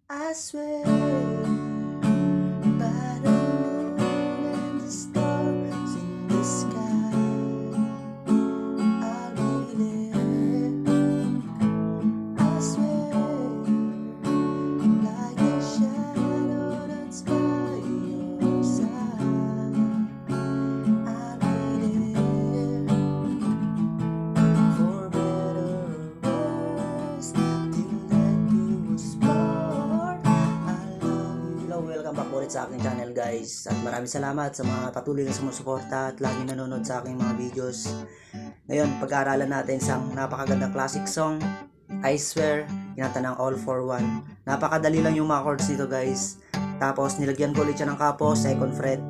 I swear by the moon and the stars in the sky, I'll be there. I swear, like a shadow that's by your side, I'll be there. For better or worse, till that do us part. I love you. Hello, welcome back ulit sa aking channel guys. At maraming salamat sa mga patuloy na sumusuporta at lagi nanonood sa aking mga videos. Ngayon, pag-aaralan natin isang napakagandang classic song, I Swear, kinanta ng All for One. Napakadali lang yung mga chords nito guys. Tapos nilagyan ko ulit siya ng kapo, second fret.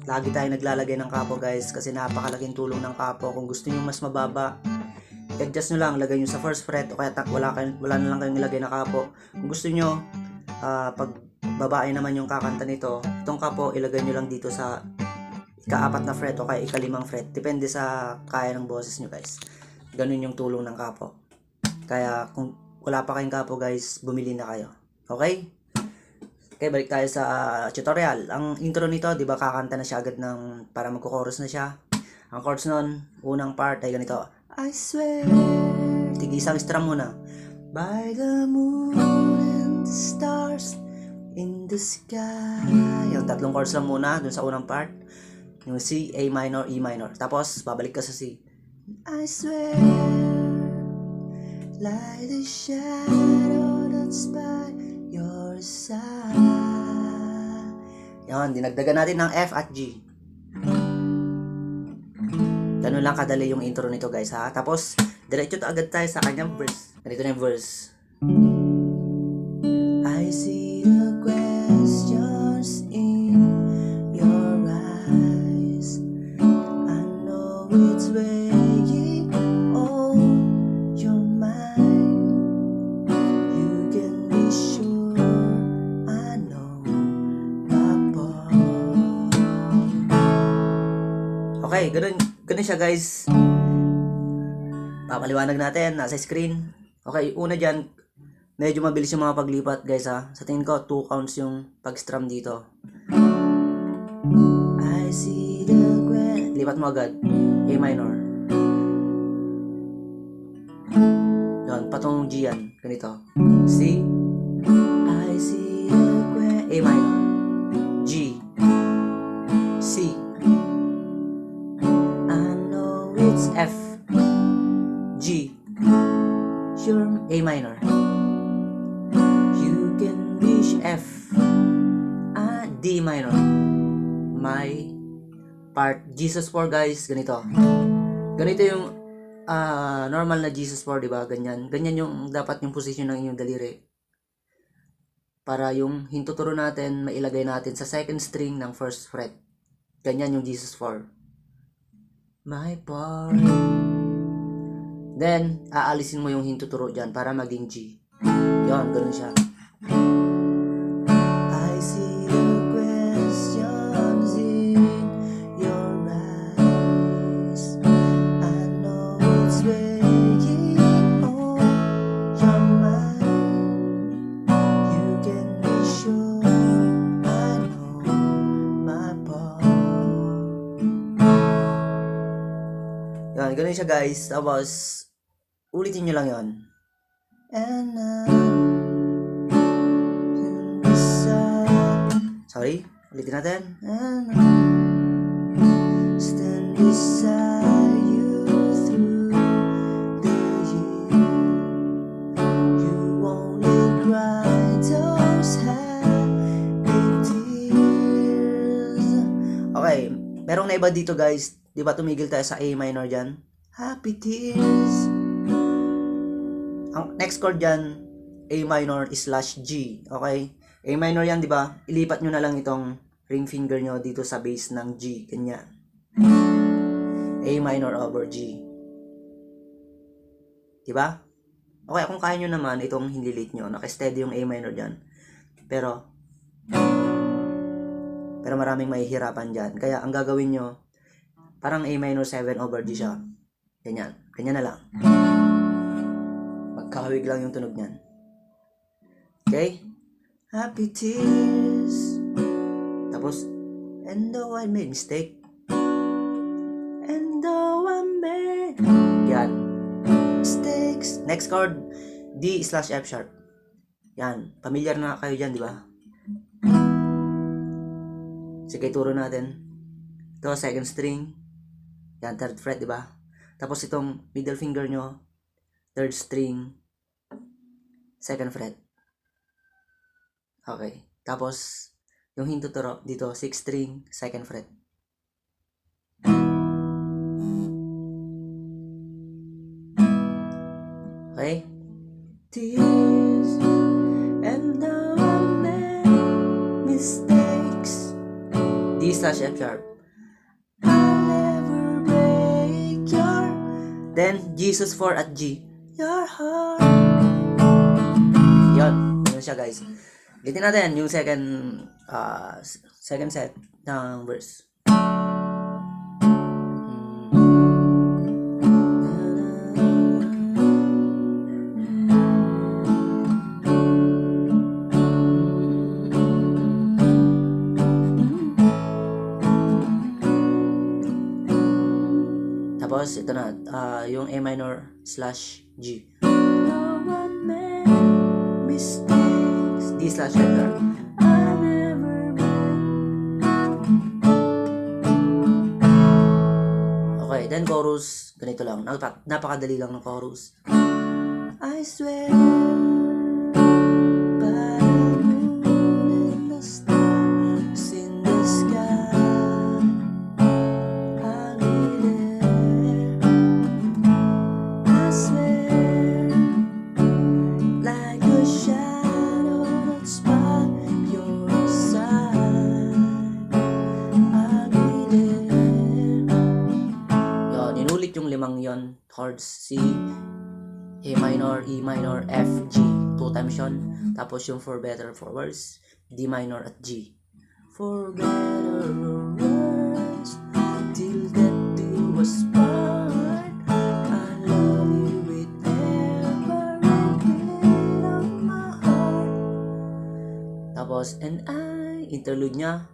Lagi tayo naglalagay ng kapo guys kasi napakalaking tulong ng kapo. Kung gusto niyo mas mababa, i-adjust nyo lang, lagay nyo sa first fret o kaya wala na lang kayong ilagay na kapo. Kung gusto nyo, pag babae naman yung kakanta nito, itong kapo ilagay nyo lang dito sa ika-4 na fret o kaya ika-5 fret. Depende sa kaya ng boses nyo guys. Ganun yung tulong ng kapo. Kaya kung wala pa kayong kapo guys, bumili na kayo. Okay? Okay, balik tayo sa tutorial. Ang intro nito, di ba kakanta na siya agad ng para magko-chorus na siya. Ang chords nun, unang part ay ganito. I swear, tig-isang strum muna. By the moon and the stars in the sky. Yung tatlong chords lang muna dun sa unang part. Yung C, A minor, E minor. Tapos, babalik ka sa C. I swear, like the shadow that's by your side. Yan, dinagdagan natin ng F at G. Ganun lang kadali yung intro nito guys ha. Tapos, diretso agad tayo sa kanyang verse. Ganito na yung verse. I see the questions in your eyes. I know it's weighing on your mind. You can be sure I know my part. Okay, ganun siya guys. Papaliwanag natin, nasa screen. Okay, una dyan, medyo mabilis yung mga paglipat guys ha. Sa tingin ko, 2 counts yung pag-strum dito. I see the grand. Lipat mo agad. A minor. Yan, patong G yan. Ganito. C. I see the grand. A minor. G. C. It's F, G, sure, A minor. You can reach F, D minor. My part, Jesus 4 guys, ganito. Ganito yung normal na Jesus 4, diba? Ganyan. Ganyan yung dapat yung position ng inyong daliri. Para yung hintuturo natin, mailagay natin sa second string ng first fret. Ganyan yung Jesus 4. My part. Then, aalisin mo yung hintuturo dyan para maging G. Yon, ganun siya. I see the questions in your eyes. I know it's weighing on your mind. You can be sure I know my part. Yan, ganun siya guys. Tapos, ulitin nyo lang yon. And sorry, ulitin natin. And stand beside you through the year. You only cry those happy tears. Okay, merong naiba dito guys. Di ba tumigil tayo sa A minor dyan? Happy tears. Ang next chord dyan, A minor slash G. Okay? A minor yan, di ba? Ilipat nyo na lang itong ring finger nyo dito sa base ng G. Ganyan. A minor over G. Di ba? Okay, kung kaya nyo naman, itong hinlilit nyo. Naka-steady yung A minor dyan. Pero maraming mahihirapan dyan. Kaya ang gagawin nyo, parang A minor 7 over G siya. Ganyan. Ganyan na lang. Magkahawig lang yung tunog niyan. Okay? happy tears. Tapos, and though I made mistake, and though I made, yan, mistakes. Next chord, D/F sharp. Yan, familiar na kayo dyan, di ba? Sige, turo natin. Ito, second string. Yan, third fret, di ba? Tapos itong middle finger nyo, third string, second fret. Okay. Tapos, yung hinto turo dito, sixth string, second fret. Okay? Tears and now I made mistakes. D/F sharp. I'll never break your. Then Jesus 4 at G. Your heart. Yun. Yun siya, guys. Ulitin natin yung second set ng verse. Tapos, ito na, yung A minor /G. Mistakes, D/F sharp. Okay, then chorus, ganito lang. Napakadali lang ng chorus. I swear by the moon and the stars in the sky, I'll be there. I swear, like a shadow that's by your side, I'll be there. Yun, inulit yung limang yon chords. C, A minor, E minor, F, G. 2 times yun. Tapos yung for better, for worse, D minor at G. For better or worse, till death do us part, I love you with every beat of my heart. Tapos, and I, interlude niya,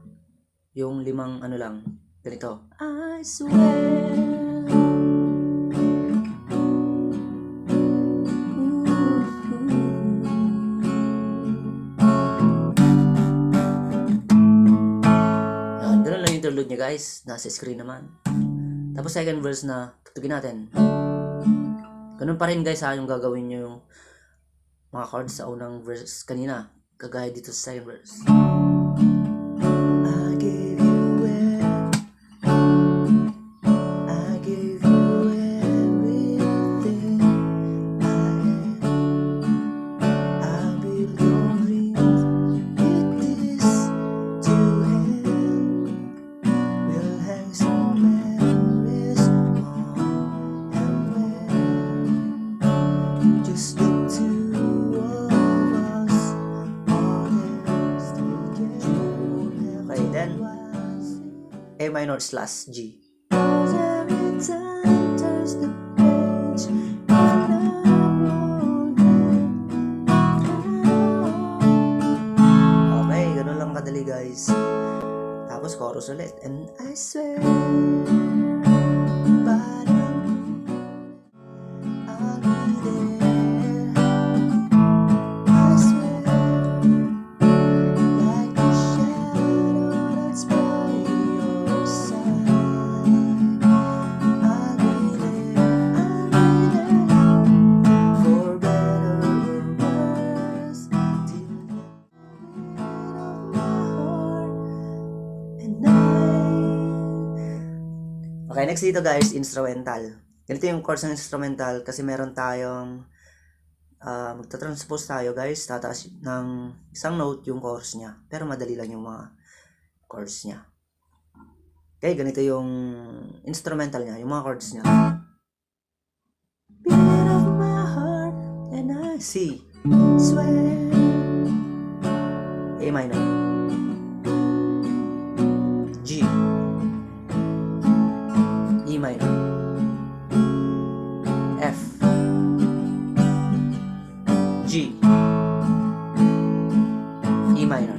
yung limang ano lang, ganito. I swear. Interlude niya, guys, nasa screen naman. Tapos second verse na tutugin natin. Ganun pa rin, guys, yung gagawin nyo yung mga chords sa unang verse kanina, kagaya dito sa second verse. I gave you everything I had. I built your dreams with this to hand. We'll hang some memories on and when just the two of us, all there's to get. Okay, then A minor /G. Every time turns the page, okay, ganun lang kadali, guys. Tapos chorus ulit. And I swear by the moon, I'll be there. I swear, like a shadow that's by your side, I'll be there. For better or worse, till the beat of my heart. Okay, next dito, guys, instrumental. Ganito yung chords ng instrumental kasi meron tayong magta-transpose tayo, guys. Tataas ng isang note yung chorus niya. Pero madali lang yung mga chords niya. Okay, ganito yung instrumental niya, yung mga chords niya. Beat of my heart and I see, swear. A minor, G, E minor, F, G, E E minor.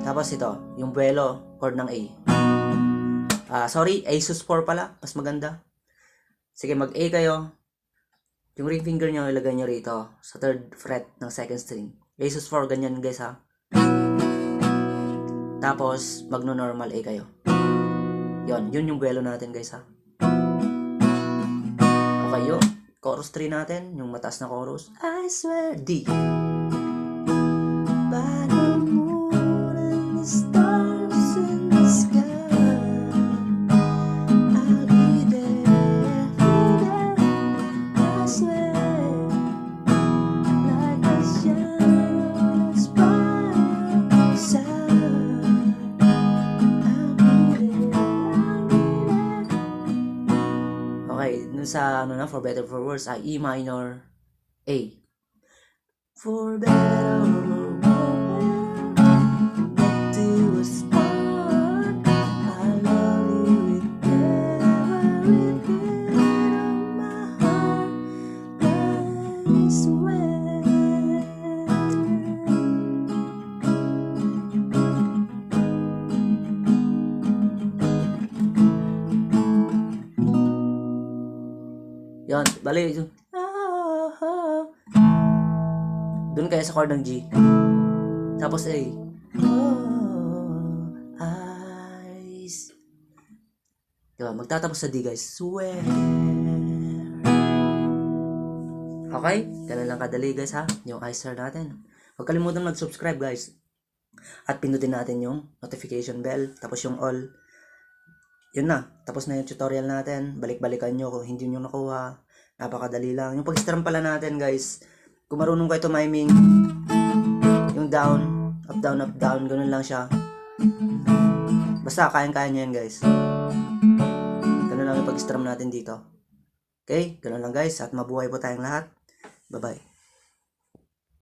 Tapos ito, yung buwelo, chord ng A. Sorry, A sus4 pala, mas maganda. Sige, mag-A kayo. Yung ring finger nyo, ilagay nyo rito sa 3rd fret ng 2nd string. A sus4, ganyan guys ha. Tapos, magno-normal A kayo. Yun yung buwelo natin guys ha. Okay yun. Chorus 3 natin, yung mataas na chorus. I swear, D. By the moon and the stars in the sky, I'll be there, I swear, like a shadow spiral side, I'll be there. Okay, dun sa for better for worse, E minor, A. For better or worse, what do we start? I love you with every beat of my heart. I swear. Yan, bali yun. Doon kayo sa chord ng G. Tapos A. Eyes. Diba? Magtatapos sa D guys. Swear. Okay? Ganun lang kadali guys ha. Yung iStar natin. Huwag kalimutan mag-subscribe guys. At pindutin natin yung notification bell. Tapos yung all. Yun na. Tapos na yung tutorial natin. Balik-balikan nyo kung hindi nyo nakuha. Napakadali lang. Yung pag-strum pala natin guys. Kung marunong kayo tumiming, yung down, up, down, ganun lang siya. Basta, kayang-kaya nyo yan, guys. Ganun lang yung pag-strum natin dito. Okay? Ganun lang, guys. At mabuhay po tayong lahat. Bye-bye.